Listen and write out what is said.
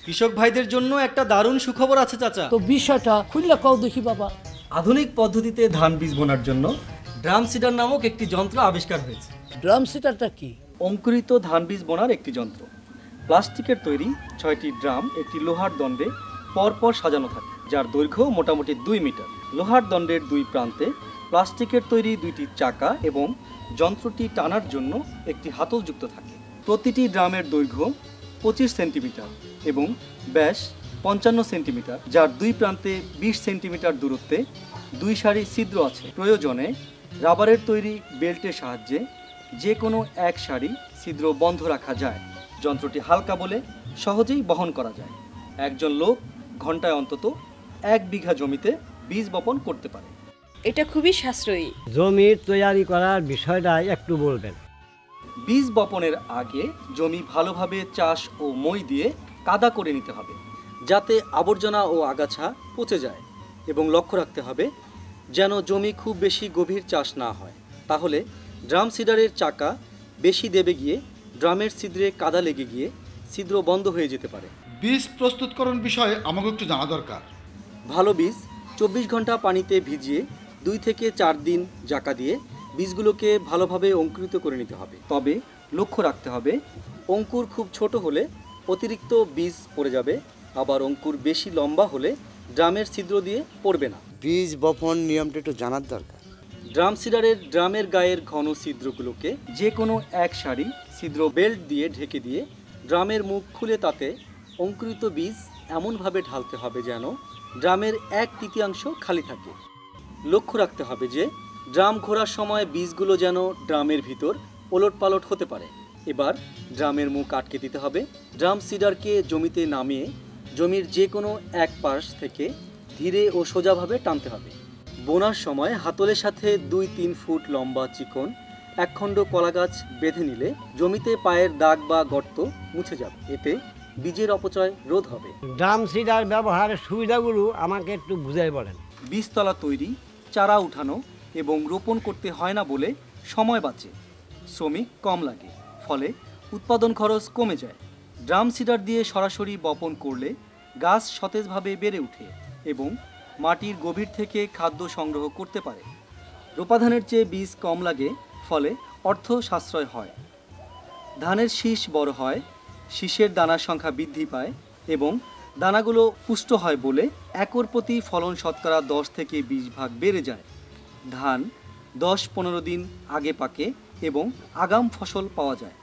কৃষক ভাইদের জন্য একটা দারুণ সুখবর আছে চাচা। তো বিষয়টা খুললে কও দেখি বাবা। আধুনিক পদ্ধতিতে ধান বীজ বোনার জন্য ড্রাম সিডার নামক একটি যন্ত্র আবিষ্কার হয়েছে। ড্রাম সিটারটা কি? অঙ্কুরিত ধান বীজ বোনার একটি যন্ত্র। প্লাস্টিকের তৈরি 6টি ড্রাম একটি লোহার দণ্ডে পরপর সাজানো থাকে, যার দৈর্ঘ্য মোটামুটি 2 মিটার। লোহার দণ্ডের দুই প্রান্তে প্লাস্টিকের তৈরি 2টি চাকা এবং যন্ত্রটি টানার জন্য একটি হাতল যুক্ত থাকে। প্রতিটি ড্রামের দৈর্ঘ্য 25 সেন্টিমিটার এবং ব্যাস 55 সেন্টিমিটার, যার দুই প্রান্তে 20 সেন্টিমিটার দূরত্বে 2 সারি ছিদ্র আছে। প্রয়োজনে রাবারের তৈরি বেল্টের সাহায্যে যে কোনো এক সারি ছিদ্র বন্ধ রাখা যায়। যন্ত্রটি হালকা বলে সহজেই বহন করা যায়। একজন লোক ঘন্টায় অন্তত 1 বিঘা জমিতে বীজ বপন করতে পারে। এটা খুবই সাশ্রয়ী। জমি তৈরি করার বিষয়টা একটু বলবেন। বীজ বপনের আগে জমি ভালোভাবে চাষ ও মই দিয়ে কাদা করে নিতে হবে, যাতে আবর্জনা ও আগাছা পচে যায়, এবং লক্ষ্য রাখতে হবে যেন জমি খুব বেশি গভীর চাষ না হয়। তাহলে ড্রাম সিডারের চাকা বেশি দেবে গিয়ে ড্রামের ছিদ্রে কাদা লেগে গিয়ে ছিদ্র বন্ধ হয়ে যেতে পারে। বীজ প্রস্তুতকরণ বিষয়ে আমাকে একটু জানা দরকার। ভালো বীজ 24 ঘন্টা পানিতে ভিজিয়ে 2 থেকে 4 দিন জাকা দিয়ে বীজগুলোকে ভালোভাবে অঙ্কুরিত করে নিতে হবে। তবে লক্ষ্য রাখতে হবে, অঙ্কুর খুব ছোট হলে অতিরিক্ত বীজ পড়ে যাবে, আবার অঙ্কুর বেশি লম্বা হলে ড্রামের ছিদ্র দিয়ে পড়বে না। বীজ বপন নিয়মটা একটু জানার দরকার। ড্রাম সিডারের ড্রামের গায়ের ঘন ছিদ্রগুলোকে যে কোনো এক সারি ছিদ্র বেল্ট দিয়ে ঢেকে দিয়ে ড্রামের মুখ খুলে তাতে অঙ্কুরিত বীজ এমনভাবে ঢালতে হবে যেন ড্রামের 1/3 খালি থাকে। লক্ষ্য রাখতে হবে যে ড্রাম ঘোরার সময় বীজগুলো যেন ড্রামের ভিতর ওলটপালট হতে পারে। এবার ড্রামের মুখ আটকে দিতে হবে। ড্রাম সিডারকে জমিতে নামিয়ে জমির যে কোনো এক পাশ থেকে ধীরে ও সোজাভাবে টানতে হবে। বোনার সময় হাতলের সাথে 2-3 ফুট লম্বা চিকন একখণ্ড কলা গাছ বেঁধে নিলে জমিতে পায়ের দাগ বা গর্ত মুছে যাবে। এতে বীজের অপচয় রোধ হবে। ড্রাম সিডার ব্যবহারের সুবিধাগুলো আমাকে একটু বুঝাই বলেন। বীজতলা তৈরি, চারা উঠানো এবং রোপণ করতে হয় না বলে সময় বাঁচে, শ্রমিক কম লাগে, ফলে উৎপাদন খরচ কমে যায়। ড্রাম সিডার দিয়ে সরাসরি বপন করলে গাছ সতেজভাবে বেড়ে ওঠে এবং মাটির গভীর থেকে খাদ্য সংগ্রহ করতে পারে। রোপাধানের চেয়ে বীজ কম লাগে, ফলে অর্থ সাশ্রয় হয়। ধানের শীষ বড় হয়, শীষের দানার সংখ্যা বৃদ্ধি পায় এবং দানাগুলো পুষ্ট হয় বলে একর প্রতি ফলন শতকরা 10 থেকে 20 ভাগ বেড়ে যায়। ধান 10-15 দিন আগে পাকে এবং আগাম ফসল পাওয়া যায়।